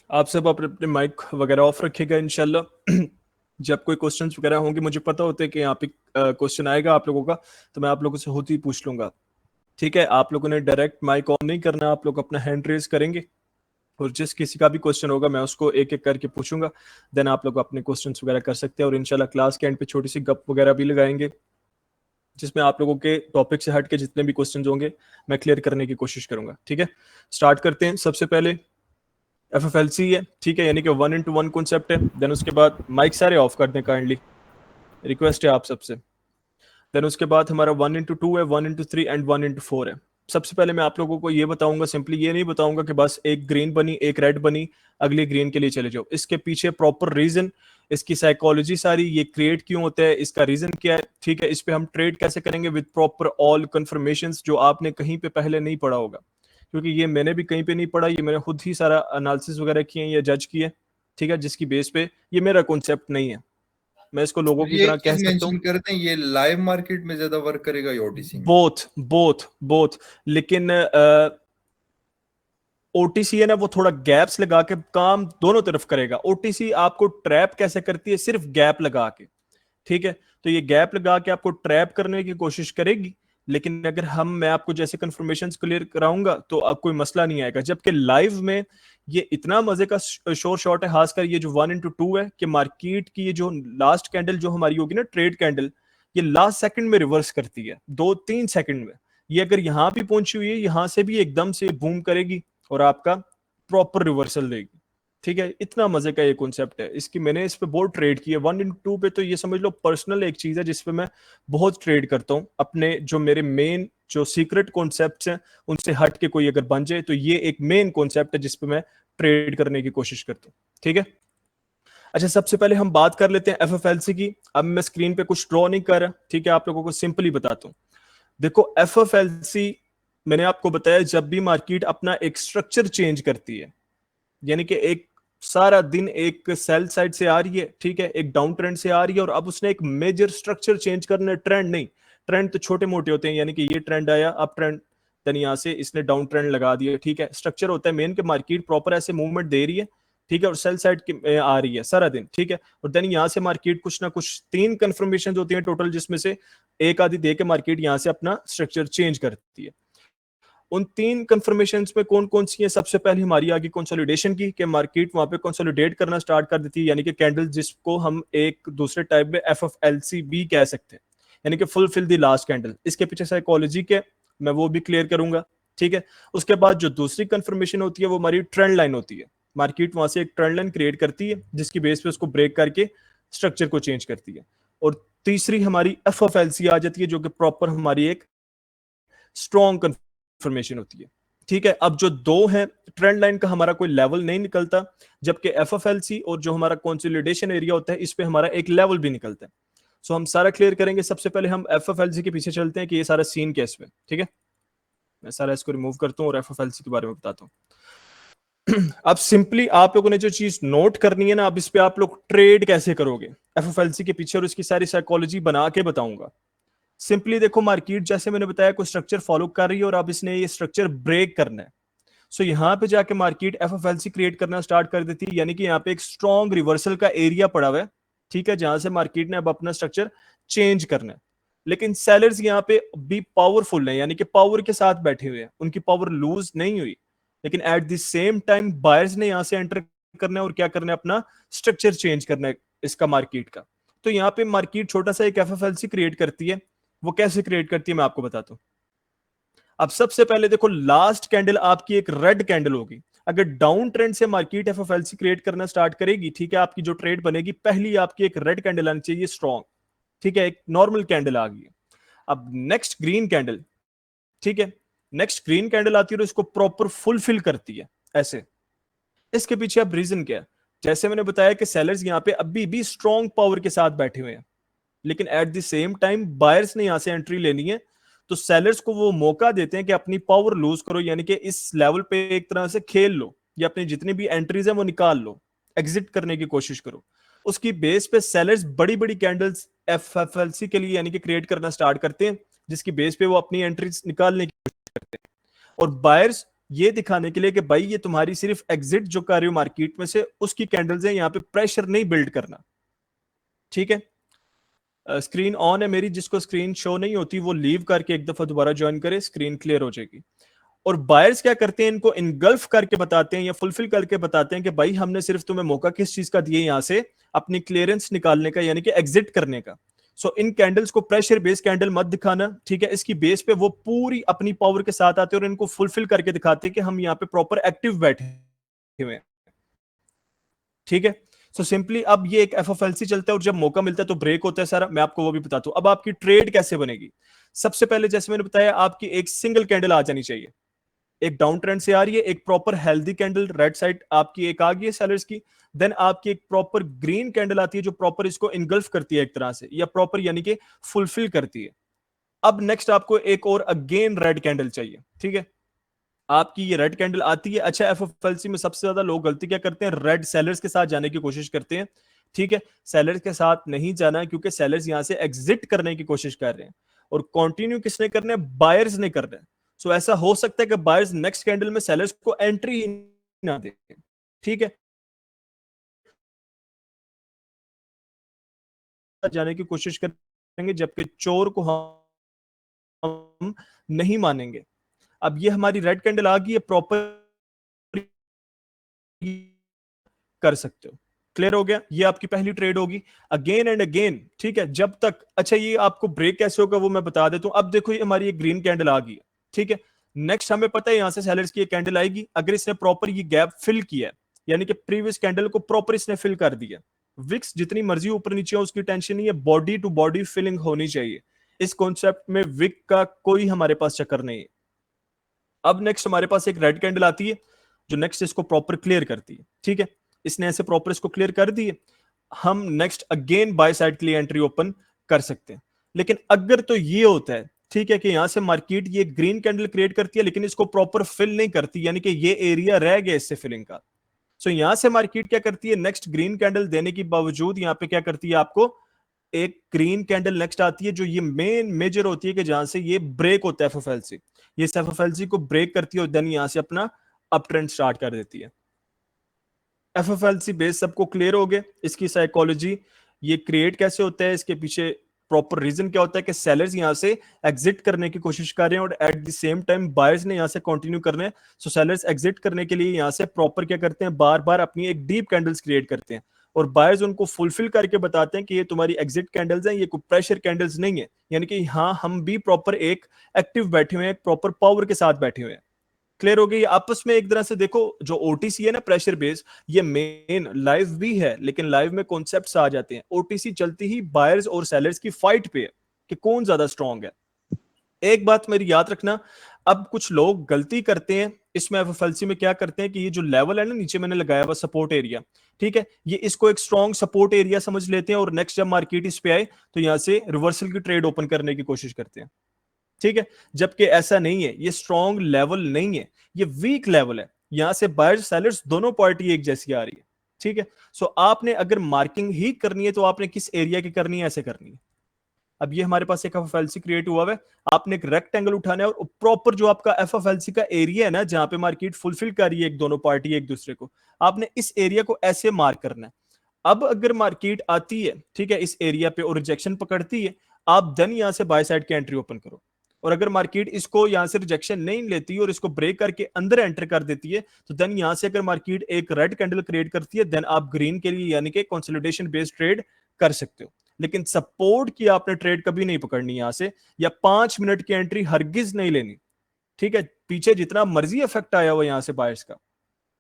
आप सब अपने अपने माइक वगैरह ऑफ रखिएगा इंशाल्लाह। जब कोई क्वेश्चंस वगैरह होंगे, मुझे पता होता है कि यहाँ पे क्वेश्चन आएगा आप लोगों का, तो मैं आप लोगों से होती ही पूछ लूंगा। ठीक है, आप लोगों ने डायरेक्ट माइक ऑन नहीं करना, आप लोग अपना हैंड रेज करेंगे और जिस किसी का भी क्वेश्चन होगा मैं उसको एक एक करके पूछूंगा। देन आप लोग अपने क्वेश्चंस वगैरह कर सकते हैं और इंशाल्लाह क्लास के एंड पे छोटी सी गप वगैरह भी लगाएंगे, जिसमें आप लोगों के टॉपिक से हट के जितने भी क्वेश्चंस होंगे मैं क्लियर करने की कोशिश करूंगा। ठीक है, स्टार्ट करते हैं। सबसे पहले एफएफएलसी है, ठीक है, यानी कि 1 into 1 कॉन्सेप्ट है। देन उसके बाद माइक सारे ऑफ कर दें काइंडली, रिक्वेस्ट है आप सबसे। देन उसके बाद हमारा 1 into 2 है, 1 into 3 एंड 1 into 4 है। सबसे पहले मैं आप लोगों को ये बताऊंगा, सिंपली ये नहीं बताऊंगा कि बस एक ग्रीन बनी एक रेड बनी अगली ग्रीन के लिए चले जाओ। इसके पीछे प्रॉपर रीजन, इसकी साइकोलॉजी सारी, ये क्रिएट क्यों होता है, इसका रीजन क्या है, ठीक है, इस पे हम ट्रेड कैसे करेंगे विद प्रॉपर ऑल कंफर्मेशंस, जो आपने कहीं पे पहले नहीं पढ़ा होगा, क्योंकि ये मैंने भी कहीं पे नहीं पढ़ा, ये मैंने खुद ही सारा एनालिसिस वगैरह किए हैं या जज किए। ठीक है, जिसकी बेस पे ये मेरा कॉन्सेप्ट नहीं है, मैं इसको लोगों और की ये तरह एक कह चीज सकता हूँ। मेंशन करते हैं, ये लाइव मार्केट में ज्यादा वर्क करेगा या ओटीसी में? बोथ बोथ बोथ, लेकिन ओटीसी है ना, वो थोड़ा गैप्स लगा के काम दोनों तरफ करेगा। ओटीसी आपको ट्रैप कैसे करती है, सिर्फ गैप लगा के। ठीक है, तो ये गैप लगा के आपको ट्रैप करने की कोशिश करेगी, लेकिन अगर मैं आपको जैसे कंफर्मेशन क्लियर कराऊंगा तो अब कोई मसला नहीं आएगा। जबकि लाइव में ये इतना मजे का शोर शॉट है, खासकर ये जो 1 into 2 है, कि मार्केट की ये जो लास्ट कैंडल जो हमारी होगी ना, ट्रेड कैंडल, ये लास्ट सेकंड में रिवर्स करती है, 2-3 सेकंड में। ये अगर यहां भी पहुंची हुई है, यहां से भी एकदम से बूम करेगी और आपका प्रॉपर रिवर्सल देगी। ठीक है, इतना मजे का ये कॉन्सेप्ट है इसकी, मैंने इस पे बहुत ट्रेड किया। 1 into 2 पे तो ये समझ लो पर्सनल एक चीज है जिसपे मैं बहुत ट्रेड करता हूँ। अपने जो मेरे मेन जो सीक्रेट कॉन्सेप्ट्स हैं उनसे हट के कोई अगर बन जाए तो ये एक मेन कॉन्सेप्ट है जिसपे मैं ट्रेड करने की कोशिश करता हूँ। ठीक है, अच्छा, सबसे पहले हम बात कर लेते हैं एफएफएलसी की। अब मैं स्क्रीन पे कुछ ड्रॉ नहीं कर रहा, ठीक है, आप लोगों को सिंपली बताता हूँ। देखो एफएफएलसी, मैंने आपको बताया जब भी मार्केट अपना एक स्ट्रक्चर चेंज करती है, यानी कि एक सारा दिन एक सेल साइड से आ रही है, ठीक है, एक डाउन ट्रेंड से आ रही है, और अब उसने एक मेजर स्ट्रक्चर चेंज करना है, ट्रेंड नहीं। ट्रेंड तो छोटे मोटे होते हैं, यानी कि ये ट्रेंड आया अप ट्रेंड, देन यहां से इसने डाउन ट्रेंड लगा दिया। ठीक है, स्ट्रक्चर होता है मेन के मार्केट प्रॉपर ऐसे मूवमेंट दे रही है, ठीक है, और सेल साइड की आ रही है सारा दिन। ठीक है, और देन यहां से मार्केट कुछ ना कुछ 3 कंफर्मेशन होती है टोटल, जिसमें से एक आधी दे के मार्केट यहां से अपना स्ट्रक्चर चेंज करती है। उन 3 कंफर्मेशन में कौन कौन सी है? सबसे पहले हमारी आगे कंसोलिडेशन की, कि मार्केट वहां पे कंसोलिडेट करना स्टार्ट कर देती है, यानी कि कैंडल जिसको हम एक दूसरे टाइप में एफएफएलसी भी कह सकते हैं, यानी कि फुलफिल द लास्ट कैंडल। इसके पीछे साइकोलॉजी के मैं वो भी क्लियर करूंगा। ठीक है, उसके बाद जो दूसरी कंफर्मेशन होती है वो हमारी ट्रेंड लाइन होती है। मार्केट वहां से एक ट्रेंड लाइन क्रिएट करती है जिसकी बेस पे उसको ब्रेक करके स्ट्रक्चर को चेंज करती है। और तीसरी हमारी एफएफएलसी आ जाती है, जो कि प्रॉपर हमारी एक स्ट्रॉन्ग कंफर्मेशन होती है। ठीक है, अब जो दो है, ट्रेंड लाइन का हमारा कोई लेवल नहीं निकलता, जबकि एफएफएलसी और जो हमारा कंसोलिडेशन एरिया होता है इस पे हमारा एक लेवल भी निकलता है। सो हम सारा क्लियर करेंगे। सबसे पहले हम एफएफएलसी के पीछे चलते हैं कि ये सारा सीन कैसे है। ठीक है, मैं सारा इसको रिमूव करता हूँ और एफएफएलसी के बारे में बताता हूँ। अब सिंपली आप लोगों ने जो चीज नोट करनी है ना, अब इस पे आप लोग ट्रेड कैसे करोगे एफएफएलसी के पीछे, और उसकी सारी साइकोलॉजी बना के बताऊंगा। सिंपली देखो, मार्केट जैसे मैंने बताया कोई स्ट्रक्चर फॉलो कर रही है और अब इसने ये स्ट्रक्चर ब्रेक करना है। सो यहाँ पे जाके मार्केट एफएफएलसी क्रिएट करना स्टार्ट कर देती है, यानी कि यहाँ पे एक स्ट्रॉन्ग रिवर्सल का एरिया पड़ा हुआ है। ठीक है, जहां से मार्केट ने अब अपना स्ट्रक्चर चेंज करना है। लेकिन सेलर्स यहाँ पे भी पावरफुल है, यानी कि पावर के साथ बैठे हुए हैं, उनकी पावर लूज नहीं हुई। लेकिन at the same time buyers ने यहां से एंटर करना है और क्या करना है, अपना स्ट्रक्चर चेंज करना है इसका मार्केट का। तो यहाँ पे मार्केट छोटा सा एक एफएफएलसी क्रिएट करती है। वो कैसे क्रिएट करती है मैं आपको बताता हूं। अब सबसे पहले देखो, लास्ट कैंडल आपकी एक रेड कैंडल होगी। अगर डाउन ट्रेंड से मार्केट एफएफएलसी क्रिएट करना स्टार्ट करेगी, ठीक है, आपकी जो ट्रेड बनेगी पहली आपकी एक रेड कैंडल आनी चाहिए स्ट्रॉन्ग। ठीक है, एक नॉर्मल कैंडल आ गई। अब नेक्स्ट ग्रीन कैंडल, ठीक है, नेक्स्ट ग्रीन कैंडल आती है और इसको प्रॉपर फुलफिल करती है ऐसे। इसके पीछे अब रीजन क्या है? जैसे मैंने बताया कि सेलर्स यहां पे अभी भी स्ट्रॉन्ग पावर के साथ बैठे हुए हैं, लेकिन at the same time buyers ने यहां से एंट्री लेनी है। तो सेलर्स को वो मौका देते हैं कि अपनी पावर लूज करो, यानी कि इस लेवल पे एक तरह से खेल लो, या अपनी जितनी भी एंट्रीज है वो निकाल लो, एग्जिट करने की कोशिश करो। उसकी बेस पे सेलर्स बड़ी बड़ी कैंडल्स एफएफएलसी के लिए यानी कि क्रिएट करना स्टार्ट करते हैं, जिसकी बेस पे वो अपनी एंट्रीज निकालने की कोशिश करते हैं। और बायर्स ये दिखाने के लिए कि भाई ये तुम्हारी सिर्फ एग्जिट जो कर रही हो मार्केट में से उसकी कैंडल्स हैं, यहाँ पे प्रेशर नहीं बिल्ड करना। ठीक है, स्क्रीन ऑन है मेरी, जिसको स्क्रीन शो नहीं होती वो लीव करके एक दफा दोबारा ज्वाइन करे, स्क्रीन क्लियर हो जाएगी। और बायर्स क्या करते हैं, इनको इनगल्फ करके बताते हैं या फुलफिल करके बताते हैं कि भाई हमने सिर्फ तुम्हें मौका किस चीज का दिया यहां से, अपनी क्लियरेंस निकालने का, यानी कि एग्जिट करने का। सो इन कैंडल्स को प्रेशर बेस कैंडल मत दिखाना, ठीक है। इसकी बेस पे वो पूरी अपनी पावर के साथ आते हैं और इनको फुलफिल करके दिखाते हैं कि हम यहाँ पे प्रॉपर एक्टिव बैठे हुए हैं, ठीक है। सो सिंपली अब ये एक एफएफएलसी चलता है और जब मौका मिलता है तो ब्रेक होता है सारा, मैं आपको वो भी बताता हूं। अब आपकी ट्रेड कैसे बनेगी, सबसे पहले जैसे मैंने बताया आपकी एक सिंगल कैंडल आ जानी चाहिए, एक डाउन ट्रेंड से आ रही है, एक proper healthy candle right side आपकी एक आ गई है सेलर्स की, देन आपकी एक प्रॉपर ग्रीन कैंडल आती है जो प्रॉपर इसको इनगल्फ करती है एक तरह से, या प्रॉपर यानी कि फुलफिल करती है। अब नेक्स्ट आपको एक और अगेन रेड कैंडल चाहिए, ठीक है। आपकी ये रेड कैंडल आती है। अच्छा, एफएफएलसी में सबसे ज्यादा लोग गलती क्या करते हैं, रेड सेलर्स के साथ जाने की कोशिश करते हैं, ठीक है। सेलर्स के साथ नहीं जाना है क्योंकि सेलर्स यहां से एग्जिट करने की कोशिश कर रहे हैं और कंटिन्यू किसने करना है, बायर्स ने करना है। सो ऐसा हो सकता है कि बायर्स नेक्स्ट कैंडल में सेलर्स को एंट्री ही ना दे, ठीक है, जाने की कोशिश करेंगे, जबकि चोर को हम नहीं मानेंगे। अब ये हमारी रेड कैंडल आ गई है, प्रॉपर कर सकते हो। क्लियर हो गया, ये आपकी पहली ट्रेड होगी अगेन एंड अगेन, ठीक है, जब तक। अच्छा, ये आपको ब्रेक कैसे होगा वो मैं बता देता हूं। अब देखो ये हमारी एक ग्रीन कैंडल आ गई है, ठीक है। नेक्स्ट हमें पता है यहां से सेलर्स की एक कैंडल आएगी, अगर इसने प्रॉपर ये गैप फिल किया है, यानी कि प्रीवियस कैंडल को प्रॉपर इसने फिल कर दिया। विक्स जितनी मर्जी ऊपर नीचे हो उसकी टेंशन नहीं है, बॉडी टू बॉडी फिलिंग होनी चाहिए। इस कॉन्सेप्ट में विक का कोई हमारे पास चक्कर नहीं है। अब नेक्स्ट हमारे पास एक रेड कैंडल आती है जो नेक्स्ट इसको प्रॉपर क्लियर करती है, ठीक है। इसने ऐसे प्रॉपर इसको क्लियर कर दी है, हम नेक्स्ट अगेन बाय साइड के लिए एंट्री ओपन कर सकते हैं। लेकिन अगर तो ये होता है, ठीक है, कि यहां से मार्केट ये ग्रीन कैंडल क्रिएट करती है लेकिन इसको प्रॉपर फिल नहीं करती, यानी कि ये एरिया रह गया इससे फिलिंग का। सो यहां से मार्केट क्या करती है, नेक्स्ट ग्रीन कैंडल देने के बावजूद यहां पे क्या करती है, आपको एक ग्रीन कैंडल नेक्स्ट आती है जो ये मेन मेजर होती है कि जहां से ये ब्रेक होता है एफएफएलसी, ये एफएफएलसी को ब्रेक करती है और देन यहां से अपना अप ट्रेंड स्टार्ट कर देती है। एफएफएलसी बेस सबको क्लियर हो गया, इसकी साइकोलॉजी, ये क्रिएट कैसे होता है, इसके पीछे प्रॉपर रीजन क्या होता है कि सेलर्स यहां से एग्जिट करने की कोशिश कर रहे हैं और at the same time buyers ने यहां से कंटिन्यू करना है। सो सेलर्स एग्जिट करने के लिए यहां से प्रॉपर क्या करते हैं, बार बार अपनी एक डीप कैंडल्स क्रिएट करते हैं और बायर्स उनको फुलफिल करके बताते हैं कि ये तुम्हारी एग्जिट कैंडल्स हैं, ये कोई प्रेशर कैंडल्स नहीं है, यानी कि हाँ हम भी प्रॉपर एक एक्टिव बैठे हुए हैं, प्रॉपर पावर के साथ बैठे हुए हैं। क्लियर हो गई, आपस में एक तरह से देखो जो ओटीसी है ना प्रेशर बेस, ये मेन लाइव भी है लेकिन लाइव में कॉन्सेप्ट्स आ जाते हैं। ओटीसी चलती ही बायर्स और सेलर्स की फाइट पे है कि कौन ज्यादा स्ट्रांग है। एक बात मेरी याद रखना, अब कुछ लोग गलती करते हैं इसमें एफएफएलसी में, क्या करते हैं कि ये जो लेवल है ना नीचे मैंने लगाया हुआ सपोर्ट एरिया, ठीक है, ये इसको एक स्ट्रॉन्ग सपोर्ट एरिया समझ लेते हैं और नेक्स्ट जब मार्केट इस पे आए तो यहां से रिवर्सल की ट्रेड ओपन करने की कोशिश करते हैं, ठीक है। जबकि ऐसा नहीं है, ये स्ट्रॉन्ग लेवल नहीं है, ये वीक लेवल है, यहां से बायर्स सेलर्स दोनों पार्टी एक जैसी आ रही है, ठीक है। सो आपने अगर मार्किंग ही करनी है तो आपने किस एरिया की करनी है, ऐसे करनी है। अब ये हमारे पास एक एफएफएलसी क्रिएट हुआ है, आपने एक रेक्टेंगल उठाना है और प्रॉपर जो आपका एफएफएलसी का एरिया है ना जहां पे मार्केट फुलफिल कर रही है एक दोनों पार्टी एक दूसरे को, आपने इस एरिया को ऐसे मार्क करना है। अब अगर मार्केट आती है, ठीक है, इस एरिया पे और रिजेक्शन पकड़ती है, आप देन यहां से बाय साइड की एंट्री ओपन करो। और अगर मार्केट इसको यहां से रिजेक्शन नहीं लेती और इसको ब्रेक करके अंदर एंटर कर देती है तो देन यहां से अगर मार्केट एक रेड कैंडल क्रिएट करती है देन आप ग्रीन के लिए यानी कि कंसोलिडेशन बेस्ड ट्रेड कर सकते हो। लेकिन सपोर्ट की आपने ट्रेड कभी नहीं पकड़नी यहां से, या 5 मिनट की एंट्री हरगिज नहीं लेनी, ठीक है। पीछे जितना मर्जी इफेक्ट आया हुआ यहां से बायर्स का,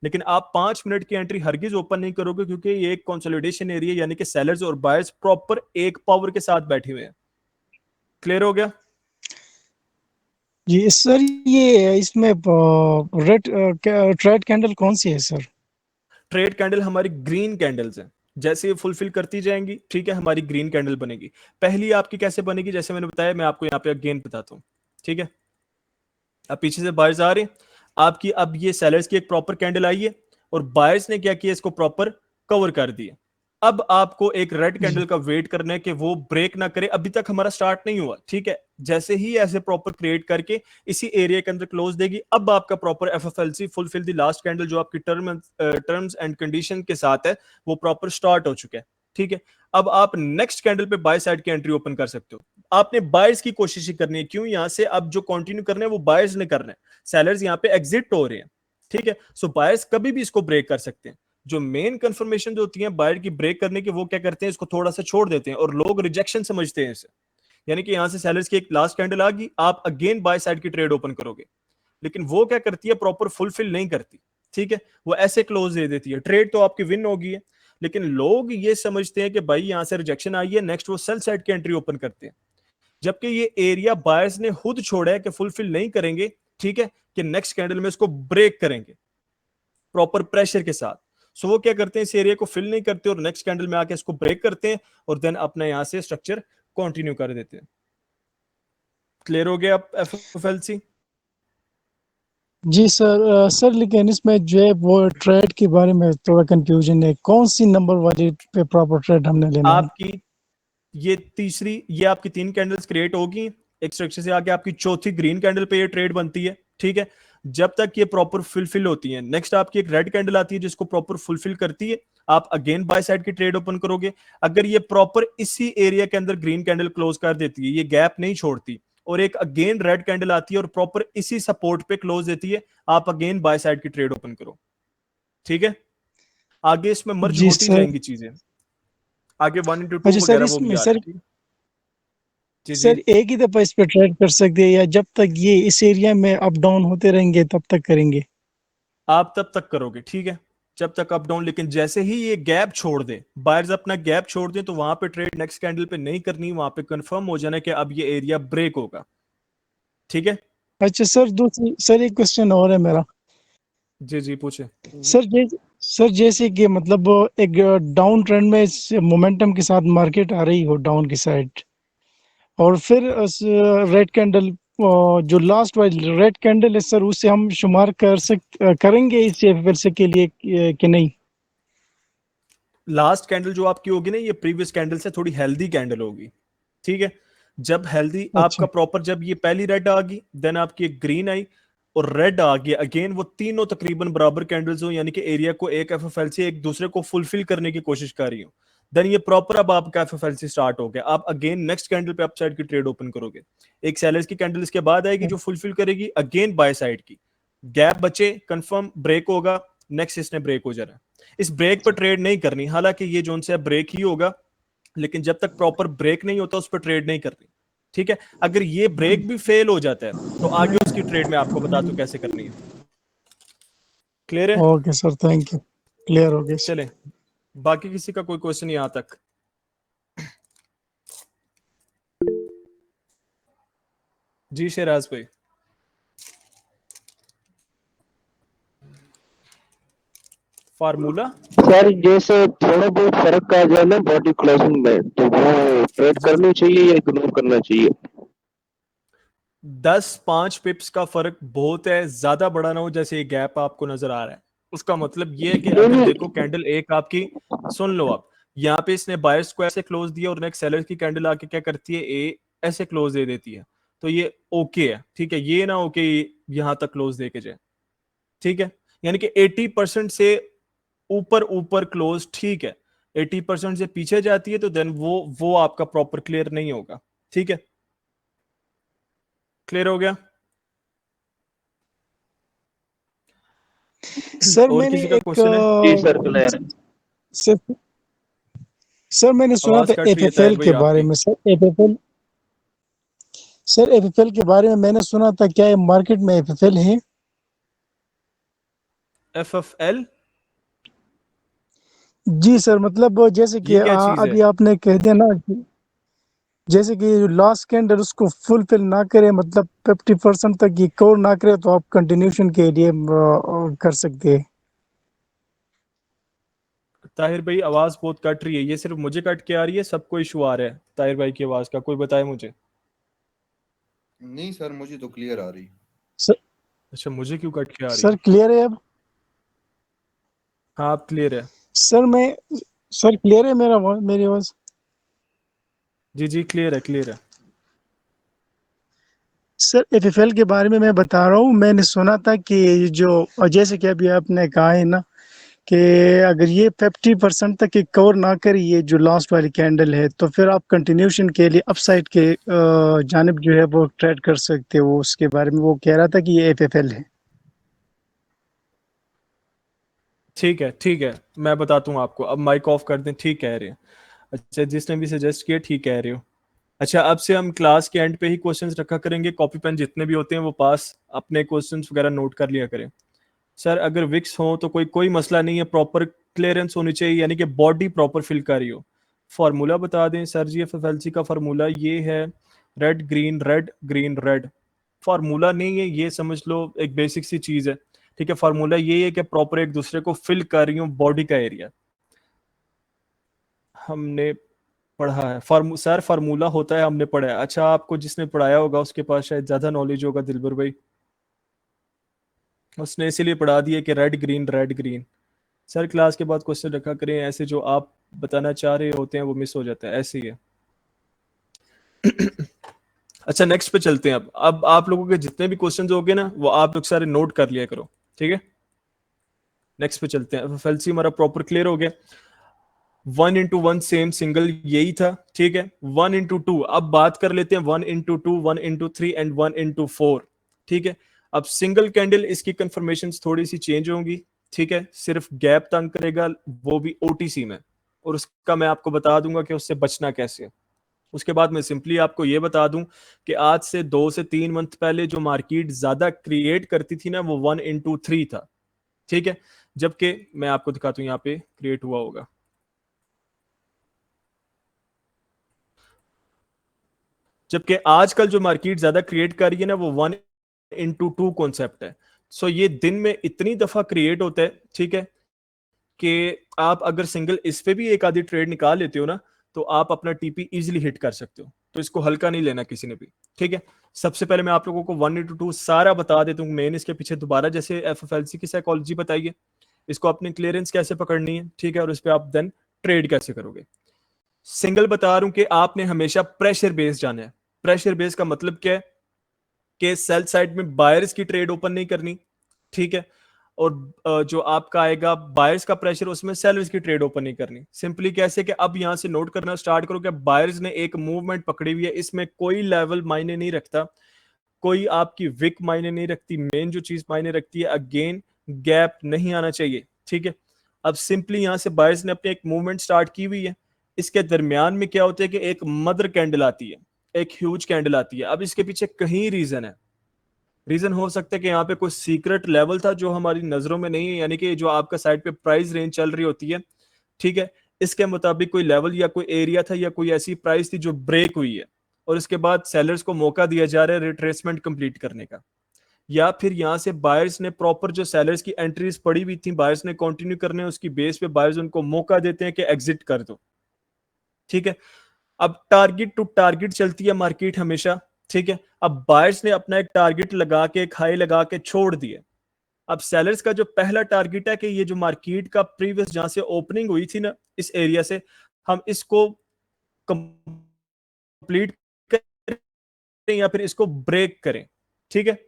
लेकिन आप 5 मिनट की एंट्री हरगिज ओपन नहीं करोगे क्योंकि ये एक कंसोलिडेशन एरिया यानी कि सेलर्स और बायर्स प्रॉपर एक पावर के साथ बैठे हुए हैं। क्लियर हो गया जी सर, ये इसमें रेड ट्रेड कैंडल कौन सी है सर? ट्रेड कैंडल हमारी ग्रीन कैंडल्स हैं, जैसे ये फुलफिल करती जाएंगी, ठीक है, हमारी ग्रीन कैंडल बनेगी। पहली आपकी कैसे बनेगी, जैसे मैंने बताया, मैं आपको यहाँ पे अगेन बताता हूँ, ठीक है। अब पीछे से बायर्स आ रहे हैं आपकी, अब ये सेलर्स की एक प्रॉपर कैंडल आई है और बायर्स ने क्या किया, इसको प्रॉपर कवर कर दिया, अब आपको एक रेड कैंडल का वेट करना है कि वो ब्रेक ना करे, अभी तक हमारा स्टार्ट नहीं हुआ, ठीक है। जैसे ही ऐसे प्रॉपर क्रिएट करके इसी एरिया के अंदर क्लोज देगी, अब आपका proper FFLC fulfil the last candle जो आपकी टर्म्स एंड कंडीशन के साथ है वो प्रॉपर स्टार्ट हो चुका है, ठीक है। अब आप नेक्स्ट कैंडल पे बाय साइड की एंट्री ओपन कर सकते हो। आपने बायर्स की कोशिश ही करनी है, क्यों, यहां से अब जो कंटिन्यू करना है वो बायर्स ने करना है, सेलर्स यहां पे एग्जिट हो रहे हैं, ठीक है। सो बायर्स कभी भी इसको ब्रेक कर सकते हैं। जो मेन कंफर्मेशन जो होती है बायर की ब्रेक करने की, वो क्या करते हैं, इसको थोड़ा सा छोड़ देते हैं और लोग रिजेक्शन समझते हैं इसे। यानी कि यहां से सेलर्स की एक लास्ट कैंडल आ गई, आप अगेन बाय साइड की ट्रेड ओपन करोगे, लेकिन वो क्या करती है, प्रॉपर फुलफिल नहीं करती, ठीक है। वो ऐसे क्लोज दे देती है, ट्रेड तो आपकी विन होगी है, लेकिन लोग ये समझते हैं कि भाई यहां से रिजेक्शन आई है, नेक्स्ट वो सेल साइड की एंट्री ओपन करते हैं, जबकि ये एरिया बायर्स ने खुद छोड़ा है कि फुलफिल नहीं करेंगे, ठीक है, कि नेक्स्ट कैंडल में इसको ब्रेक करेंगे प्रॉपर प्रेशर के साथ। सो वो क्या करते हैं, इस एरिया को फिल नहीं करते और नेक्स्ट कैंडल में आके इसको ब्रेक करते हैं और देन अपना यहां से स्ट्रक्चर कंटिन्यू कर देते हैं। क्लियर हो गया आप एफएफएलसी? जी सर। सर लेकिन इसमें जो है वो ट्रेड के बारे में थोड़ा कंफ्यूजन है, कौन सी नंबर वाली पे प्रॉपर ट्रेड हमने लेना है? आपकी ये आपकी 3 कैंडल्स क्रिएट होगी, एक स्ट्रक्चर से आके आपकी चौथी ग्रीन कैंडल पे ये ट्रेड बनती है, ठीक है। जब तक ये प्रॉपर फुलफिल होती है, नेक्स्ट आपकी एक रेड कैंडल आती है जिसको प्रॉपर फुलफिल करती है, आप अगेन बाय साइड की ट्रेड ओपन करोगे। अगर ये प्रॉपर इसी एरिया के अंदर ग्रीन कैंडल क्लोज कर देती है, ये गैप नहीं छोड़ती, और एक अगेन रेड कैंडल आती है और प्रॉपर इसी सपोर्ट पे क्लोज देती है, आप अगेन बाय साइड की ट्रेड ओपन करो, ठीक है। आगे इसमें मर्ज जी होती सर। जाएंगी चीजें, आगे 1 into 2 अच्छा सर, वगैरह वो भी इसमें आ रहा सर है, ठीक है। जी जी। सर एक ही दफा इस पे ट्रेड कर सकते हैं या जब तक ये इस एरिया में अप डाउन होते रहेंगे तब तक करेंगे? आप तब तक करोगे, ठीक है, जब तक अप डाउन, लेकिन जैसे ही ये गैप छोड़ दे, बायर्स अपना गैप छोड़ दे, तो वहां पे ट्रेड नेक्स्ट कैंडल पे नहीं करनी, वहां पे कंफर्म हो जाना कि अब ये एरिया ब्रेक होगा, ठीक है। अच्छा सर, दूसरी सर एक क्वेश्चन और है मेरा। जी जी पूछे। सर सर जैसे कि मतलब एक डाउन ट्रेंड में मोमेंटम के साथ मार्केट आ रही हो डाउन की साइड, और फिर रेड कैंडल, जो लास्ट वाली रेड कैंडल है सर, उससे हम शुमार करेंगे इस एफएलसी के लिए कि नहीं? लास्ट कैंडल जो आपकी होगी ना, ये प्रीवियस कैंडल से थोड़ी हेल्दी कैंडल होगी, ठीक है। जब हेल्दी अच्छा। आपका प्रॉपर, जब ये पहली रेड आ गई, देन आपकी एक ग्रीन आई और रेड आ गई अगेन, वो तीनों तकरीबन बराबर कैंडल्स हो, यानी कि एरिया को एक एफएफएलसी एक दूसरे को फुलफिल करने की कोशिश कर रही हो, देन ये प्रॉपर अब आपका एफएफएलसी स्टार्ट हो गया, आप अगेन नेक्स्ट कैंडल पे अपसाइड की ट्रेड ओपन करोगे। एक सेलर्स की कैंडल इसके बाद आएगी जो फुलफिल करेगी अगेन बाय साइड की, गैप बचे, कंफर्म ब्रेक होगा, नेक्स्ट इसने ब्रेक हो जाना है। इस ब्रेक पर ट्रेड नहीं करनी, हालांकि ये जोन से ब्रेक ही होगा, लेकिन जब तक प्रॉपर ब्रेक नहीं होता उस पर ट्रेड नहीं करनी, ठीक है। अगर ये ब्रेक भी फेल हो जाता है तो आगे उसकी ट्रेड में आपको बताता हूं कैसे करनी है। क्लियर है? Okay sir, thank you. Clear हो गया सर। चले, बाकी किसी का कोई क्वेश्चन यहां तक? जी शेराज भाई। फार्मूला? सर जैसे थोड़ा बहुत फर्क आ जाए ना बॉडी क्लोजिंग में, तो वो ट्रेड जी जी। करनी चाहिए या इग्नोर करना चाहिए? 10-5 पिप्स का फर्क बहुत है, ज्यादा बड़ा ना हो, जैसे ये गैप आपको नजर आ रहा है, उसका मतलब ये है कि नहीं अगर नहीं। देखो कैंडल एक आपकी, सुन लो आप, यहाँ पे इसने बायर्स को ऐसे क्लोज दिया और नेक्स्ट सेलर की कैंडल आके क्या करती है, ए ऐसे क्लोज दे देती है, तो ये ओके है, ठीक है। ये ना ओके यहां तक क्लोज दे के जाए, ठीक है। यानी कि 80% से ऊपर ऊपर क्लोज ठीक है, 80% से पीछे जाती है तो देन वो आपका प्रॉपर क्लियर नहीं होगा, ठीक है। क्लियर हो गया? सर और मैंने किसी का एक क्वेश्चन है? जी सर क्लियर है। सर, सर मैंने सुना आवाज था कट रही है ताहिर एफएफएल भाई के बारे आपकी। में। सर एफएफएल के बारे में मैंने सुना था, क्या ये मार्केट में एफएफएल है? एफएफएल? जी सर, मतलब जैसे कि ये क्या चीज है? अभी आपने कह दिया ना कि जैसे कि लास्ट कैंडल उसको फुलफिल ना करे, मतलब 50% तक ये कवर ना करे, तो आप कंटिन्यूशन के लिए कर सकते हैं। ताहिर भाई आवाज बहुत कट रही है, ये सिर्फ मुझे कट के आ रही है, सबको इशू आ रहा है ताहिर भाई की आवाज का, कोई बताए मुझे। नहीं सर, मुझे तो क्लियर आ रही। सर, अच्छा, मुझे क्यों कट के आ रही सर है? क्लियर है अब? हाँ आप क्लियर है। सर मैं सर क्लियर है मेरी आवाज? जी जी, क्लियर है, क्लियर है। सर एफएफएल के बारे में मैं बता रहा हूँ, मैंने सुना था कि जो, और जैसे कि अभी आपने कहा है ना कि अगर ये 50% तक ये कवर ना करे, ये जो लास्ट वाली कैंडल है, तो फिर आप कंटिन्यूशन के लिए अपसाइड के जानिब जो है वो ट्रेड कर सकते हो। उसके बारे में वो कह रहा था कि ये एफएफएल है। ठीक है, ठीक है, मैं बताता हूँ आपको। अब माइक ऑफ कर दें, ठीक कह रहे हैं। अच्छा, जिसने भी सजेस्ट किया ठीक कह रहे हो। अच्छा, अब से हम क्लास के एंड पे ही क्वेश्चंस रखा करेंगे, कॉपी पेन जितने भी होते हैं वो पास, अपने क्वेश्चंस वगैरह नोट कर लिया करें। सर अगर विक्स हो तो कोई कोई मसला नहीं है, प्रॉपर क्लियरेंस होनी चाहिए, यानी कि बॉडी प्रॉपर फिल कर रही हो। फार्मूला बता दें सर जी, एफएफएलसी का फार्मूला ये है, red green red green red. Formula नहीं है, ये समझ लो एक बेसिक सी चीज है। ठीक है, फार्मूला ये है कि प्रॉपर एक दूसरे को फिल कर रही हूँ बॉडी का एरिया। हमने पढ़ा है सर, फार्मूला होता है, हमने पढ़ा है। अच्छा, आपको जिसने पढ़ाया होगा उसके पास शायद ज्यादा नॉलेज होगा, दिलबर भाई, उसने इसीलिए पढ़ा दिया कि red green red green. Sir class के बाद क्वेश्चन रखा करें, ऐसे जो आप बताना चाह रहे होते हैं वो मिस हो जाता है, ऐसे ही है। अच्छा, नेक्स्ट पे चलते हैं। अब आप लोगों के जितने भी क्वेश्चन होंगे ना वो आप लोग सारे नोट कर लिया करो, ठीक है। नेक्स्ट पे चलते हैं। एफएलसी हमारा प्रॉपर क्लियर हो गया। 1 into 1 सेम सिंगल यही था, ठीक है। 1 into 2, अब बात कर लेते हैं 1 into 2, 1 into 3 एंड 1 into 4, ठीक है। अब सिंगल कैंडल, इसकी कंफर्मेशन थोड़ी सी चेंज होंगी, ठीक है। सिर्फ गैप तंग करेगा, वो भी ओटीसी में, और उसका मैं आपको बता दूंगा कि उससे बचना कैसे है। उसके बाद मैं सिंपली आपको ये बता दूं कि आज से 2 से 3 मंथ पहले जो मार्केट ज्यादा क्रिएट करती थी ना, वो 1 into 3 था, ठीक है। जबकि मैं आपको दिखाता हूं, यहाँ पे क्रिएट हुआ होगा। जबकि आजकल जो मार्केट ज्यादा क्रिएट कर रही है ना, वो 1 into 2 कॉन्सेप्ट है। सो ये दिन में इतनी दफा क्रिएट होता है, ठीक है, कि आप अगर सिंगल इस पे भी एक आधी ट्रेड निकाल लेते हो ना, तो आप अपना टीपी इजीली हिट कर सकते हो। तो इसको हल्का नहीं लेना किसी ने भी, ठीक है। सबसे पहले मैं आप लोगों को 1 into 2 सारा बता देता हूँ, मेन इसके पीछे दोबारा जैसे एफएफएलसी की साइकोलॉजी बताइए, इसको अपनी क्लियरेंस कैसे पकड़नी है, ठीक है, और इस पे आप देन ट्रेड कैसे करोगे। सिंगल बता रहा हूं कि आपने हमेशा प्रेशर बेस जाना है। प्रेशर बेस का मतलब क्या है कि सेल साइड में बायर्स की ट्रेड ओपन नहीं करनी, ठीक है, और जो आपका आएगा बायर्स का प्रेशर, उसमें सेलर्स की ट्रेड ओपन नहीं करनी। सिंपली कैसे कि अब यहां से नोट करना स्टार्ट करो कि बायर्स ने एक मूवमेंट पकड़ी हुई है, इसमें कोई लेवल मायने नहीं रखता, कोई आपकी विक मायने नहीं रखती, मेन जो चीज मायने रखती है अगेन गैप नहीं आना चाहिए, ठीक है। अब सिंपली यहां से बायर्स ने अपनी एक मूवमेंट स्टार्ट की हुई है, इसके दरमियान में क्या होता है कि एक मदर कैंडल आती है, एक ह्यूज कैंडल आती है। अब इसके पीछे कहीं रीजन है, रीजन हो सकता है कि यहाँ पे कोई सीक्रेट लेवल था जो हमारी नजरों में नहीं है, यानी कि जो आपका साइड पे प्राइस रेंज चल रही होती है, ठीक है, इसके मुताबिक कोई लेवल या कोई एरिया था या कोई ऐसी प्राइस थी जो ब्रेक हुई है, और इसके बाद सेलर्स को मौका दिया जा रहा है रिट्रेसमेंट कंप्लीट करने का। या फिर यहां से बायर्स ने प्रॉपर जो सेलर्स की एंट्रीज पड़ी हुई थी, बायर्स ने कंटिन्यू करने, उसकी बेस पे बायर्स उनको मौका देते हैं कि एग्जिट कर दो, ठीक है। अब टारगेट टू टारगेट चलती है मार्केट हमेशा, ठीक है। अब बायर्स ने अपना एक टारगेट लगा के, एक हाई लगा के छोड़ दिए। अब सेलर्स का जो पहला टारगेट है कि ये जो मार्केट का प्रीवियस जहां से ओपनिंग हुई थी ना, इस एरिया से हम इसको कंप्लीट करें या फिर इसको ब्रेक करें, ठीक है।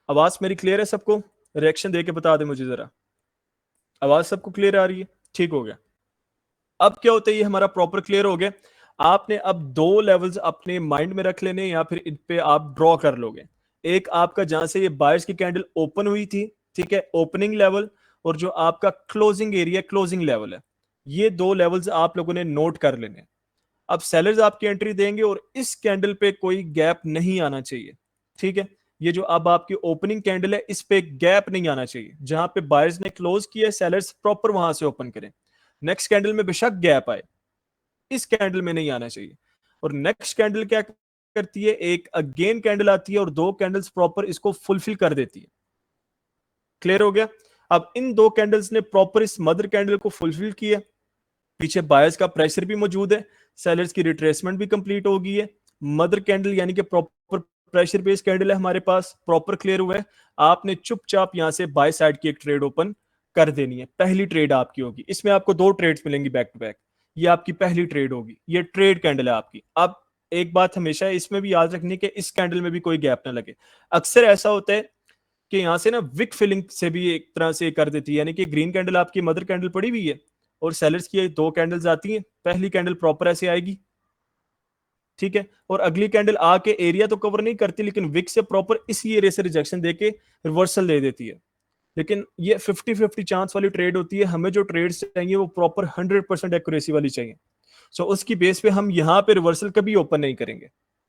आवाज मेरी क्लियर है सबको? रिएक्शन देके बता दे मुझे जरा, आवाज सबको क्लियर आ रही है? ठीक हो गया। अब क्या होता है, ये हमारा प्रॉपर क्लियर हो गया। आपने अब दो लेवल्स अपने माइंड में रख लेने, या फिर इन पे आप ड्रॉ कर लोगे। एक आपका जहां से ये बायर्स की कैंडल ओपन हुई थी, ठीक है, ओपनिंग लेवल, और जो आपका क्लोजिंग एरिया, क्लोजिंग लेवल है, ये दो लेवल्स आप लोगों ने नोट कर लेने। अब सेलर्स आपकी एंट्री देंगे और इस कैंडल पे कोई गैप नहीं आना चाहिए, ठीक है। ये जो अब आपकी ओपनिंग कैंडल है, इस पे गैप नहीं आना चाहिए। जहां पे बायर्स ने क्लोज किया, सेलर्स प्रॉपर वहां से ओपन करें। नेक्स्ट कैंडल में बेशक गैप आए, इस कैंडल में नहीं आना चाहिए। और नेक्स्ट कैंडल क्या करती है, एक अगेन कैंडल आती है और दो कैंडल्स प्रॉपर इसको फुलफिल कर देती है। क्लियर हो गया? अब इन दो कैंडल्स ने प्रॉपर इस मदर कैंडल को फुलफिल किया, पीछे बायर्स का प्रेशर भी मौजूद है, सेलर्स की रिट्रेसमेंट भी कंप्लीट हो गई है। मदर कैंडल यानी कि प्रॉपर प्रेशर बेस कैंडल है हमारे पास, प्रॉपर क्लियर हुआ है। आपने चुपचाप यहां से बाय साइड की एक ट्रेड ओपन कर देनी है, पहली ट्रेड आपकी होगी। इसमें आपको दो ट्रेड्स मिलेंगी बैक टू बैक। ये आपकी पहली ट्रेड होगी, ये ट्रेड कैंडल है आपकी। अब एक बात हमेशा इसमें भी याद रखनी कि इस कैंडल में भी कोई गैप ना लगे। अक्सर ऐसा होता है कि यहां से ना विक फिलिंग से भी एक तरह से कर देती है, यानी कि ग्रीन कैंडल आपकी मदर कैंडल पड़ी हुई है और सेलर्स की दो कैंडल्स आती हैं, पहली कैंडल प्रॉपर ऐसे आएगी, ठीक है, और अगली कैंडल आके एरिया तो कवर नहीं करती लेकिन विक से प्रॉपर इसी एरिया से रिजेक्शन देके रिवर्सल दे देती है। लेकिन ये 50-50 चांस वाली ट्रेड होती है, हमें जो ट्रेड्स चाहिए वो प्रॉपर 100% एक्यूरेसी वाली चाहिए। सो उसकी बेस पे हम यहाँ पे रिवर्सल कभी ओपन नहीं करेंगे,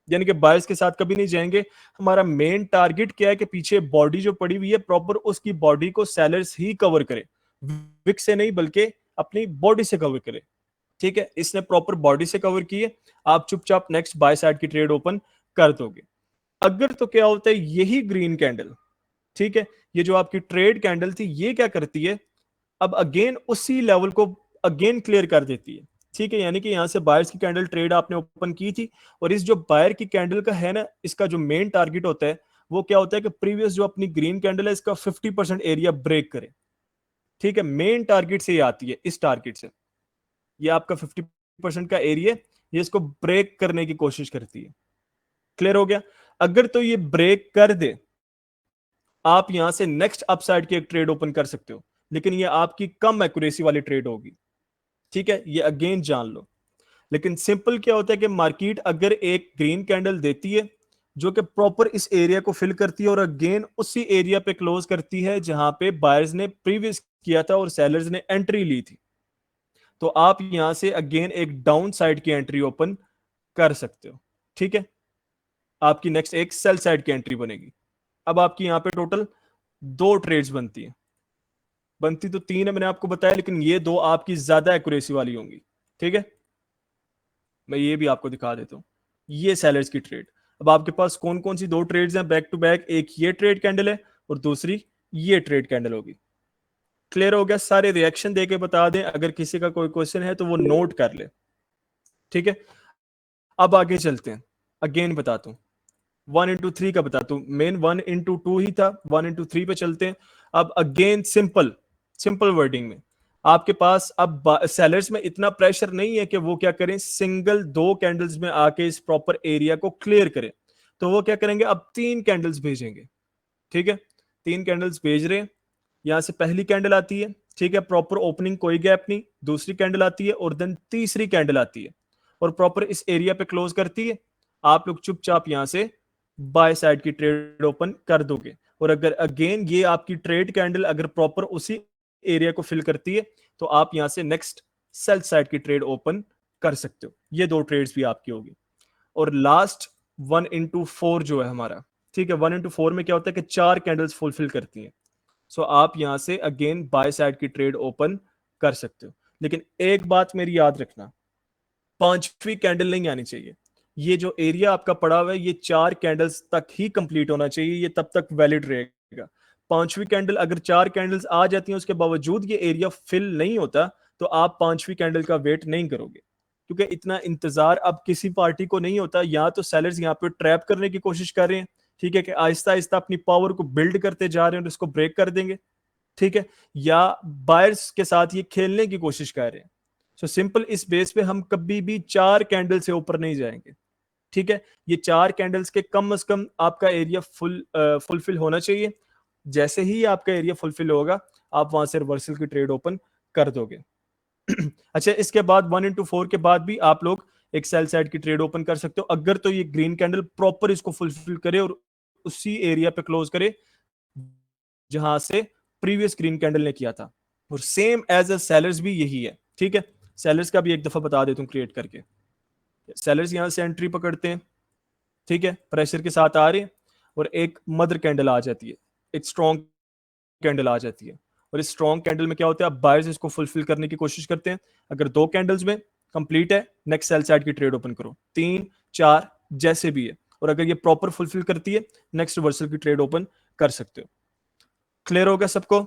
यानी कि बायर्स के साथ कभी नहीं जाएंगे। हमारा मेन टारगेट क्या है कि पीछे बॉडी जो पड़ी हुई है प्रॉपर उसकी बॉडी को सेलर्स ही कवर करे, विक से नहीं बल्कि अपनी बॉडी से कवर करे, ठीक है। इसने प्रॉपर बॉडी से कवर की है, आप चुपचाप नेक्स्ट बाय साइड की ट्रेड ओपन कर दोगे। अगर तो क्या होता है, यही ग्रीन कैंडल, ठीक है, ये जो आपकी ट्रेड कैंडल थी ये क्या करती है, अब अगेन उसी लेवल को अगेन क्लियर कर देती है, ठीक है। यानी कि यहां से बायर्स की कैंडल ट्रेड आपने ओपन की थी और इस जो बायर की कैंडल का है ना, इसका जो मेन टारगेट होता है वो क्या होता है कि प्रीवियस जो अपनी ग्रीन कैंडल है इसका 50% एरिया ब्रेक करे, ठीक है। मेन टारगेट से ये आती है, इस टारगेट से ये आपका 50% का एरिया, ये इसको ब्रेक करने की कोशिश करती है। क्लियर हो गया। अगर तो ये ब्रेक कर दे, आप यहां से नेक्स्ट अपसाइड की एक ट्रेड ओपन कर सकते हो, लेकिन ये आपकी कम एक्यूरेसी वाली ट्रेड होगी, ठीक है, ये अगेन जान लो। लेकिन सिंपल क्या होता है कि मार्केट अगर एक ग्रीन कैंडल देती है जो कि प्रॉपर इस एरिया को फिल करती है और अगेन उसी एरिया पे क्लोज करती है जहां पे बायर्स ने प्रीवियस किया था और सेलर्स ने एंट्री ली थी, तो आप यहां से अगेन एक डाउन साइड की एंट्री ओपन कर सकते हो, ठीक है। आपकी नेक्स्ट एक सेल साइड की एंट्री बनेगी। अब आपकी यहां पे टोटल दो ट्रेड्स बनती है, बनती तो तीन है मैंने आपको बताया, लेकिन ये दो आपकी ज्यादा एक्यूरेसी वाली होंगी, ठीक है। मैं ये भी आपको दिखा देता हूं, ये सेलर्स की ट्रेड। अब आपके पास कौन कौन सी दो ट्रेड्स हैं बैक टू बैक, एक ये ट्रेड कैंडल है और दूसरी ये ट्रेड कैंडल होगी। क्लियर हो गया। सारे रिएक्शन देके बता दें, अगर किसी का कोई क्वेश्चन है तो वो नोट कर ले, ठीक है। अब आगे चलते हैं, अगेन बताता हूं 1 into 3 का बताता हूं, मेन 1 into 2 ही था, 1 into 3 पे चलते हैं। अब अगेन सिंपल सिंपल वर्डिंग में आपके पास अब सेलर्स में इतना प्रेशर नहीं है कि वो क्या करें, सिंगल दो कैंडल्स में आके इस प्रॉपर एरिया को क्लियर करें, तो वो क्या करेंगे, अब तीन कैंडल्स भेजेंगे, ठीक है। तीन कैंडल्स भेज रहे हैं, यहां से पहली कैंडल आती है, ठीक है, प्रॉपर ओपनिंग कोई गैप नहीं, दूसरी कैंडल आती है और देन तीसरी कैंडल आती है और प्रॉपर इस एरिया पे क्लोज करती है। आप लोग चुपचाप यहां से बाय साइड की ट्रेड ओपन कर दोगे और अगर अगेन ये आपकी ट्रेड कैंडल अगर प्रॉपर उसी एरिया को फिल करती है तो आप यहां से नेक्स्ट सेल साइड की ट्रेड ओपन कर सकते हो। ये दो ट्रेड्स भी आपकी होगी। और लास्ट 1 into 4 जो है हमारा, ठीक है, 1 into 4 में क्या होता है कि चार कैंडल्स फुलफिल करती हैं, सो आप यहां से अगेन बाय साइड की ट्रेड ओपन कर सकते हो। लेकिन एक बात मेरी याद रखना, पांचवी कैंडल नहीं आनी चाहिए। ये जो एरिया आपका पड़ा हुआ है ये चार कैंडल्स तक ही कंप्लीट होना चाहिए, ये तब तक वैलिड रहेगा। पांचवी कैंडल अगर चार कैंडल्स आ जाती हैं उसके बावजूद ये एरिया फिल नहीं होता तो आप पांचवी कैंडल का वेट नहीं करोगे, क्योंकि इतना इंतजार अब किसी पार्टी को नहीं होता। या तो सेलर्स यहाँ पे ट्रैप करने की कोशिश कर रहे हैं, ठीक है, कि आहिस्ता आहिस्ता अपनी पावर को बिल्ड करते जा रहे हैं और इसको ब्रेक कर देंगे, ठीक है, या बायर्स के साथ ये खेलने की कोशिश कर रहे हैं। सो सिंपल इस बेस पे हम कभी भी चार कैंडल से ऊपर नहीं जाएंगे, ठीक है। ये चार कैंडल्स के कम से कम आपका एरिया फुलफिल होना चाहिए। जैसे ही आपका एरिया फुलफिल होगा आप वहां से रिवर्सल की ट्रेड ओपन कर दोगे। अच्छा, इसके बाद 1 into 4 के बाद भी आप लोग एक सेल साइड की ट्रेड ओपन कर सकते हो, अगर तो ये ग्रीन कैंडल प्रॉपर इसको फुलफिल करे और उसी एरिया पे क्लोज करे जहां से प्रीवियस ग्रीन कैंडल ने किया था। और सेम एज अ सेलर्स भी यही है, ठीक है। सेलर्स का भी एक दफा बता देता हूं क्रिएट करके। सेलर्स यहां से एंट्री पकड़ते हैं, ठीक है, प्रेशर के साथ आ रहे हैं और एक मदर कैंडल आ जाती है, एक स्ट्रॉन्ग कैंडल आ जाती है और इस स्ट्रॉन्ग कैंडल में क्या होता है, अब बायर्स इसको फुलफिल करने की कोशिश करते हैं। अगर दो कैंडल्स में कंप्लीट है नेक्स्ट सेल साइड की ट्रेड ओपन करो, 3 4 जैसे भी है, और अगर ये प्रॉपर फुलफिल करती है नेक्स्ट रिवर्सल की ट्रेड ओपन कर सकते हो। क्लियर होगा सबको।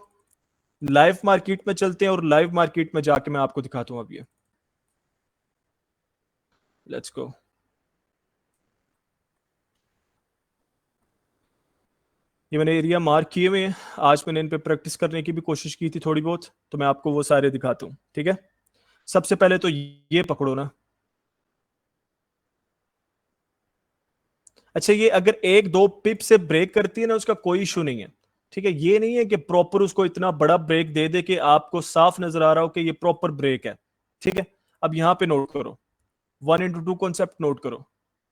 लाइव मार्केट में चलते हैं और लाइव मार्केट में जाके मैं आपको दिखाता हूं। अब ये लेट्स गो। ये मैंने एरिया मार्क किए हुए हैं, आज मैंने इन पे प्रैक्टिस करने की भी कोशिश की थी थोड़ी बहुत, तो मैं आपको वो सारे दिखाता हूँ, ठीक है। सबसे पहले तो ये पकड़ो ना। अच्छा, ये अगर एक दो पिप से ब्रेक करती है ना, उसका कोई इशू नहीं है, ठीक है। ये नहीं है कि प्रॉपर उसको इतना बड़ा ब्रेक दे दे कि आपको साफ नजर आ रहा हो कि ये प्रॉपर ब्रेक है, ठीक है। अब यहां पे नोट करो, 1x2 कॉन्सेप्ट नोट करो,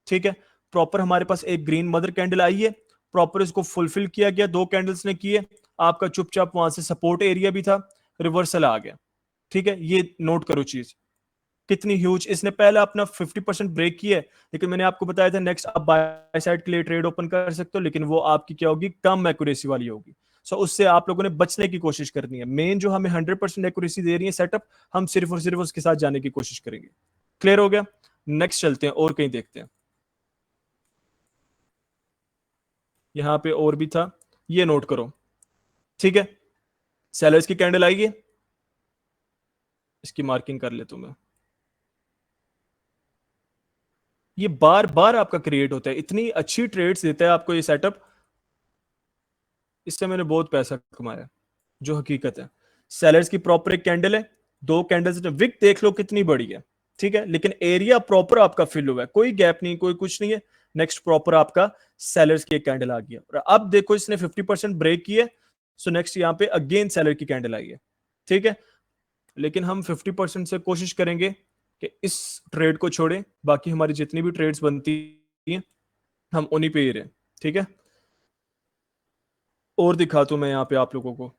ठीक है। प्रॉपर हमारे पास एक ग्रीन मदर कैंडल आई है, प्रॉपर इसको फुलफिल किया गया, दो कैंडल्स ने किए, आपका चुपचाप वहां से सपोर्ट एरिया भी था, रिवर्सल आ गया, ठीक है। ये नोट करो चीज कितनी ह्यूज। इसने पहले अपना 50% ब्रेक किया है, लेकिन मैंने आपको बताया था नेक्स्ट आप बाय साइड के लिए ट्रेड ओपन कर सकते हो, लेकिन वो आपकी क्या होगी, कम एक्यूरेसी वाली होगी। सो उससे आप लोगों ने बचने की कोशिश करनी है। मेन जो हमें 100% एक्यूरेसी दे रही है सेटअप, हम सिर्फ और सिर्फ उसके साथ जाने की कोशिश करेंगे। क्लियर हो गया? नेक्स्ट चलते हैं और कहीं देखते हैं। यहां पे और भी था, ये नोट करो, ठीक है। सेलर्स की कैंडल आई है, इसकी मार्किंग कर ले तुम्हें। ये बार बार आपका क्रिएट होता है, इतनी अच्छी ट्रेड्स देता है आपको ये सेटअप, इससे मैंने बहुत पैसा कमाया, जो हकीकत है। सेलर्स की प्रॉपर एक कैंडल है, दो कैंडल्स, विक देख लो कितनी बड़ी है, ठीक है, लेकिन एरिया प्रॉपर आपका फिल हुआ है, कोई गैप नहीं, कोई कुछ नहीं है। नेक्स्ट प्रॉपर आपका सेलर्स की एक कैंडल आ गया, और अब देखो इसने 50% ब्रेक किया, सो नेक्स्ट यहाँ पे अगेन सेलर की कैंडल आई है, ठीक है। लेकिन हम 50% से कोशिश करेंगे कि इस ट्रेड को छोड़ें, बाकी हमारी जितनी भी ट्रेड्स बनती हैं हम उन्हीं पे ही रहें, ठीक है। और दिखाता हूं मैं यहाँ पे आप लोगों को,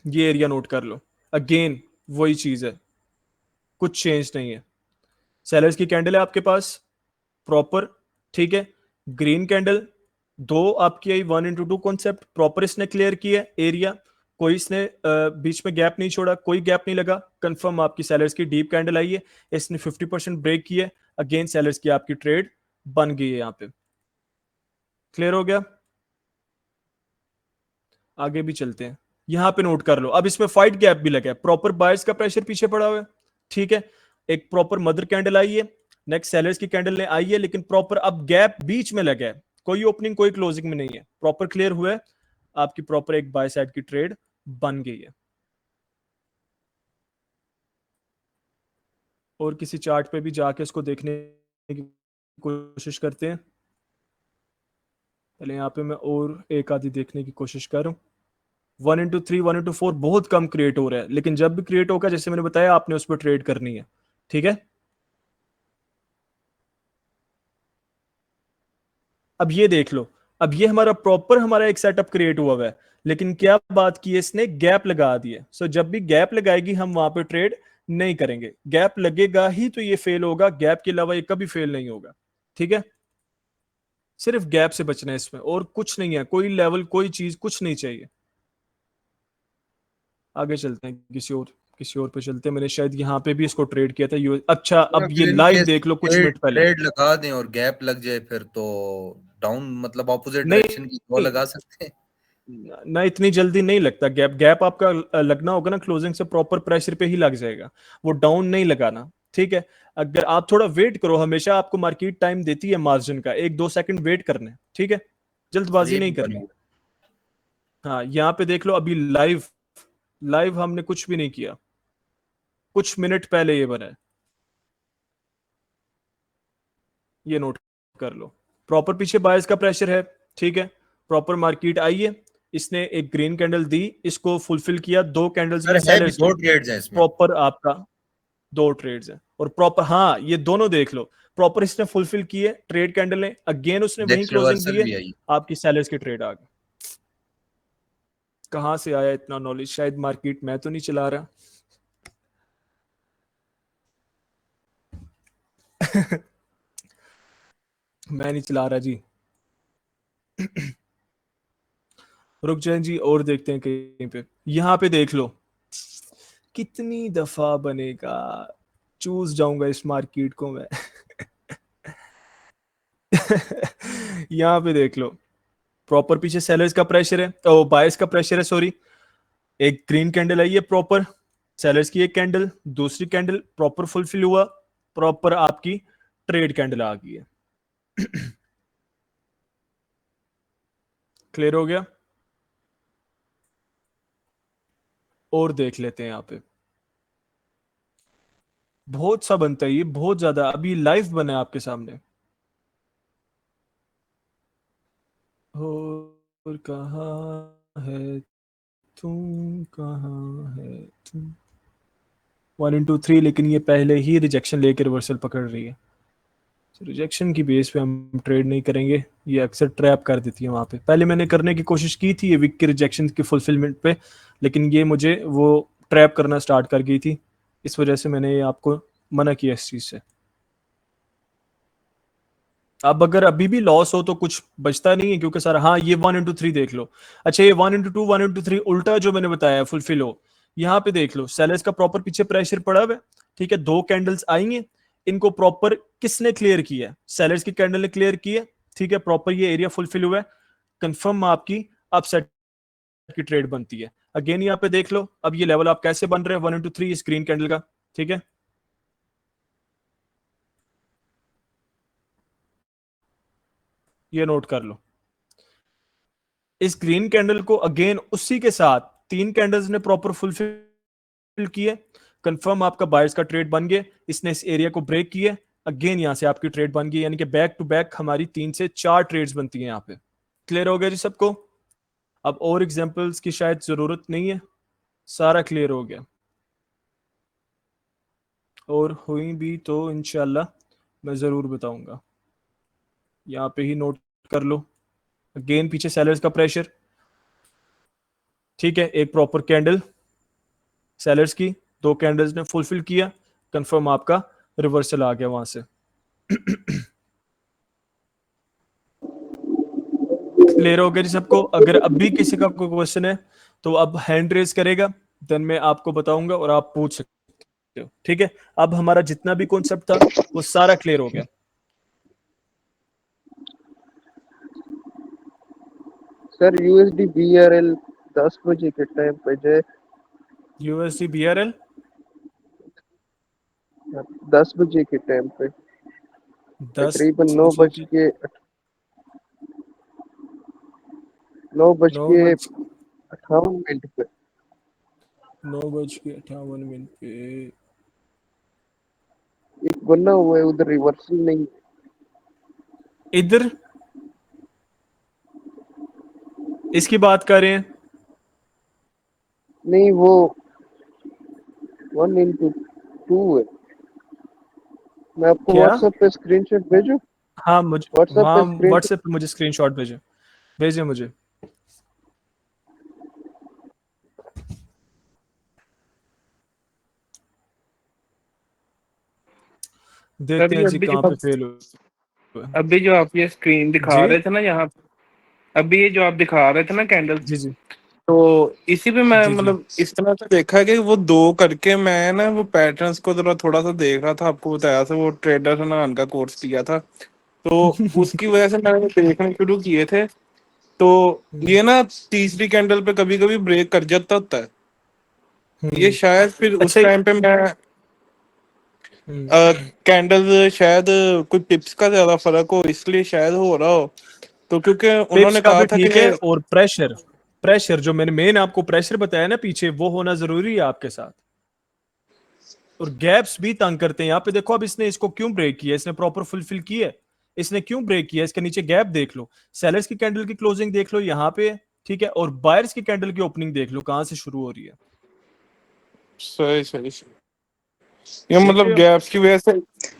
ये एरिया नोट कर लो, अगेन वही चीज है, कुछ चेंज नहीं है। सेलर्स की कैंडल है आपके पास प्रॉपर, ठीक है। ग्रीन कैंडल दो आपकी आई, 1x2 कॉन्सेप्ट प्रॉपर इसने क्लियर किया एरिया, कोई इसने बीच में गैप नहीं छोड़ा, कोई गैप नहीं लगा, कंफर्म आपकी सेलर्स की डीप कैंडल आई है, इसने 50% ब्रेक किया, अगेन सेलर्स की आपकी ट्रेड बन गई है यहाँ पे। क्लियर हो गया? आगे भी चलते हैं, यहां पे नोट कर लो, अब इसमें फाइट गैप भी लगा है, प्रॉपर बायर्स का प्रेशर पीछे पड़ा हुआ है, ठीक है। एक प्रॉपर मदर कैंडल आई है, नेक्स्ट सेलर्स की कैंडल ने आई है, लेकिन प्रॉपर अब गैप बीच में लगा है, कोई ओपनिंग कोई क्लोजिंग में नहीं है, प्रॉपर क्लियर हुआ है, आपकी प्रॉपर एक बाय साइड की ट्रेड बन गई है। और किसी चार्ट पे भी जाके इसको देखने की कोशिश करते हैं, पहले यहाँ पे मैं और एक आधी देखने की कोशिश कर रहा हूँ। 1x3 1x4 बहुत कम क्रिएट हो रहा है, लेकिन जब भी क्रिएट होगा जैसे मैंने बताया आपने उस पर ट्रेड करनी है, ठीक है। अब ये देख लो, अब ये हमारा प्रॉपर हमारा एक सेटअप क्रिएट हुआ है, लेकिन क्या बात की है इसने, गैप लगा दिया। सो जब भी गैप लगाएगी हम वहां पे ट्रेड नहीं करेंगे, गैप लगेगा ही तो ये फेल होगा, गैप के अलावा ये कभी फेल नहीं होगा, ठीक है। सिर्फ गैप से बचना है इसमें, और कुछ नहीं है, कोई लेवल कोई चीज कुछ नहीं चाहिए। आगे चलते हैं, किसी और पे चलते हैं, मैंने शायद यहाँ पे भी इसको ट्रेड किया था अच्छा अब ये अगर लाइव इनकेस देख लो कुछ ट्रेड मिनट पहले। ट्रेड लगा दें और गैप लग जाए फिर तो डाउन मतलब ऑपोजिट डायरेक्शन की वो नहीं, लगा सकते हैं। ना इतनी जल्दी नहीं लगता गैप, गैप आपका लगना होगा ना क्लोजिंग से प्रॉपर प्रेशर पे ही लग जाएगा, वो डाउन नहीं लगाना, ठीक है। अगर आप थोड़ा वेट करो, हमेशा आपको मार्केट टाइम देती है मार्जिन का, 1-2 सेकंड वेट करने, ठीक है, और जल्दबाजी ये भी नहीं बना करनी। हुआ हाँ यहाँ पे देख लो, अभी लाइव लाइव हमने कुछ भी नहीं किया, कुछ मिनट पहले ये बना है, ये नोट कर लो। प्रॉपर पीछे बायर्स का प्रेशर है, ठीक है, प्रॉपर मार्केट आई है, इसने एक ग्रीन कैंडल दी, इसको फुलफिल किया, दो कैंडल्स सर में है भी सेलर्स दो की, ट्रेड्स हैं इसमें। प्रॉपर आपका दो ट्रेड्स हैं, और प्रॉपर हाँ ये दोनों देख लो, प्रॉपर इसने फुलफिल किए ट्रेड कैंडल ने, अगेन उसने वही नेक्स्ट क्लोजिंग दी रिवर्सल है, भी आई। आपकी सेलर्स की ट्रेड आ गई। कहां से आया इतना नॉलेज, शायद मार्केट मैं तो नहीं चला रहा। मैं नहीं चला रहा जी। रुक जाए जी, और देखते हैं कहीं पे, यहां पे देख लो कितनी दफा बनेगा, चूज जाऊंगा इस मार्केट को मैं। यहां पे देख लो, प्रॉपर पीछे सेलर्स का प्रेशर है, तो बायर्स का प्रेशर है, सॉरी। एक ग्रीन कैंडल आई है प्रॉपर, सेलर्स की एक कैंडल, दूसरी कैंडल प्रॉपर फुलफिल हुआ, प्रॉपर आपकी ट्रेड कैंडल आ गई है। क्लियर हो गया? और देख लेते हैं यहाँ पे, बहुत सा बनता है ये, बहुत ज्यादा, अभी लाइव बना है आपके सामने। और कहाँ है तुम, कहाँ है तुम, 1 into 3, लेकिन ये पहले ही रिजेक्शन लेके रिवर्सल पकड़ रही है। रिजेक्शन की बेस पे हम ट्रेड नहीं करेंगे, ये अक्सर ट्रैप कर देती है वहां पे। पहले मैंने करने की कोशिश की थी ये विक के रिजेक्शन की फुलफिलमेंट पे, लेकिन ये मुझे वो ट्रैप करना स्टार्ट कर गई थी, इस वजह से मैंने आपको मना किया इस चीज से। अब अगर अभी भी लॉस हो तो कुछ बचता नहीं है, क्योंकि सर हाँ ये 1 into 3 देख लो। अच्छा ये 1 into 2 1 into 3 उल्टा जो मैंने बताया फुलफिल हो, यहाँ पे देख लो सेलर्स का प्रॉपर पीछे प्रेशर पड़ा हुआ है, ठीक है, 2 कैंडल्स आएंगे, इनको प्रॉपर किसने क्लियर किया है, सेलर्स की कैंडल ने क्लियर किया, ठीक है, प्रॉपर ये एरिया फुलफिल हुआ है, कंफर्म आपकी अपसेट की ट्रेड बनती है। अगेन यहाँ पे देख लो अब ये लेवल आप कैसे बन रहे हैं 1 into 3 इस ग्रीन कैंडल का, ठीक है, ये नोट कर लो। इस ग्रीन कैंडल को अगेन उसी के साथ 3 कैंडल्स ने प्रॉपर फुलफिल किए, कंफर्म आपका बायर्स का ट्रेड बन गया, इसने इस एरिया को ब्रेक किया, अगेन यहां से आपकी ट्रेड बन गई, यानी कि बैक टू बैक हमारी 3 से 4 ट्रेड्स बनती हैं यहाँ पे। क्लियर हो गया जी सबको? अब और एग्जांपल्स की शायद जरूरत नहीं है, सारा क्लियर हो गया, और हुई भी तो इंशाल्लाह मैं जरूर बताऊंगा। यहाँ पे ही नोट कर लो, अगेन पीछे सेलर्स का प्रेशर, ठीक है, एक प्रॉपर कैंडल सेलर्स की, 2 कैंडल्स ने फुलफिल किया, कंफर्म आपका रिवर्सल आ गया वहां से। क्लियर हो गया जी सबको? अगर अब भी किसी का कोई क्वेश्चन है तो अब हैंड रेज करेगा, देन मैं आपको बताऊंगा और आप पूछ सकते हो, ठीक है। अब हमारा जितना भी कॉन्सेप्ट था वो सारा क्लियर हो गया। सर यूएसडी बीआरएल 10 बजे के टाइम पे जो यूएसडी बीआरएल 10 बजे के टाइम पे 10 तकरीबन बजे की, 9 बज 9 के बज 58 मिनट पे 9:58 पे एक बना हुआ है उधर रिवर्सल नहीं। इधर इसकी बात कर रहे हैं? नहीं वो 1 into 2 है। मैं आपको क्या? व्हाट्सएप पे स्क्रीनशॉट भेजूं? हाँ मुझे, व्हाट्सएप हाँ पे स्क्रीनशॉट व्हाट्सएप पे मुझे स्क्रीनशॉट भेजे, भेजे मुझे, देखते सर हैं ये जी अभी जो कहाँ पे आप फेल हुआ है। अभी जो आप ये स्क्रीन दिखा जी रहे थे ना यहाँ, अभी ये जो आप दिखा रहे थे ना कैंडल, जी जी तो इसी पे मैं जी जी मतलब इस तरह से देखा कि वो दो करके मैं ना वो पैटर्न्स को जरा थोड़ा सा देख रहा था। आपको बताया था वो ट्रेडर हनान का कोर्स किया था, तो उसकी वजह से मैंने देखने शुरू किए थे। तो ये ना तीसरी कैंडल पे कभी कभी ब्रेक कर जाता होता है। ये हम्म, शायद फिर उस अच्छा टाइम पे मैं हम्म, कैंडल शायद कोई टिप्स का ज्यादा फर्क हो इसलिए शायद हो रहा हो। तो क्योंकि पिप्स उन्होंने का कहा भी था कि ठीक है, और प्रेशर, प्रेशर जो मैंने मेन आपको प्रेशर बताया ना पीछे, वो होना जरूरी है आपके साथ। और गैप्स भी तंग करते हैं, यहाँ पे देखो अब इसने इसको क्यों ब्रेक किया, इसने प्रॉपर फुलफिल किया है, इसने क्यों ब्रेक किया, इसके नीचे गैप देख लो, सेलर्स की कैंडल की क्लोजिंग देख लो यहाँ पे, ठीक है, और बायर्स की कैंडल की ओपनिंग देख लो कहां से शुरू हो रही है। सही सही सही। ये देख मतलब रहे हो? गैप्स की वजह से।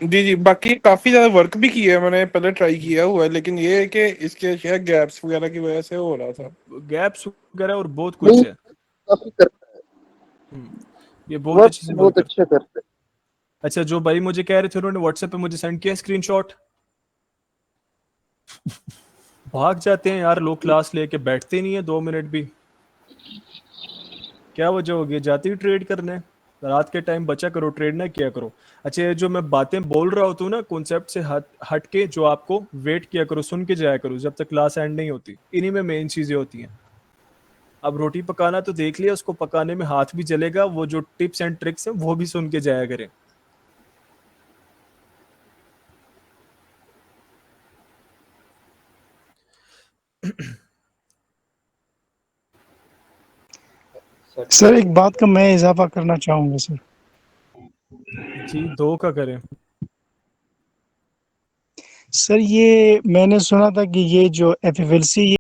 जी जी, बाकी काफी ज्यादा वर्क भी किया है मैंने, पहले ट्राई किया हुआ है, लेकिन ये है कि इसके शायद गैप्स वगैरह की वजह से हो रहा था। गैप्स वगैरह और बहुत नहीं कुछ है। काफी करता है हम्म, ये बहुत वर्क, अच्छे से वर्क बहुत करता अच्छा है। करता है। अच्छा जो भाई मुझे कह रहे थे उन्होंने व्हाट्सएप पे मुझे सेंड किया स्क्रीनशॉट, भाग जाते हैं यार लोग, क्लास लेके बैठते नहीं है 2 मिनट भी, क्या वजह होगी, जाती ही ट्रेड करने, रात के टाइम बचा करो, ट्रेड ना किया करो। अच्छा ये जो मैं बातें बोल रहा होता हूँ ना कॉन्सेप्ट से हट हट के, जो आपको वेट किया करो, सुन के जाया करो जब तक क्लास एंड नहीं होती, इन्हीं में मेन चीजें होती हैं। अब रोटी पकाना तो देख लिया, उसको पकाने में हाथ भी जलेगा, वो जो टिप्स एंड ट्रिक्स हैं वो भी सुन के जाया करें। सर एक बात का मैं इजाफा करना चाहूंगा सर। जी 2 का करें। सर ये मैंने सुना था कि ये जो एफएफएलसी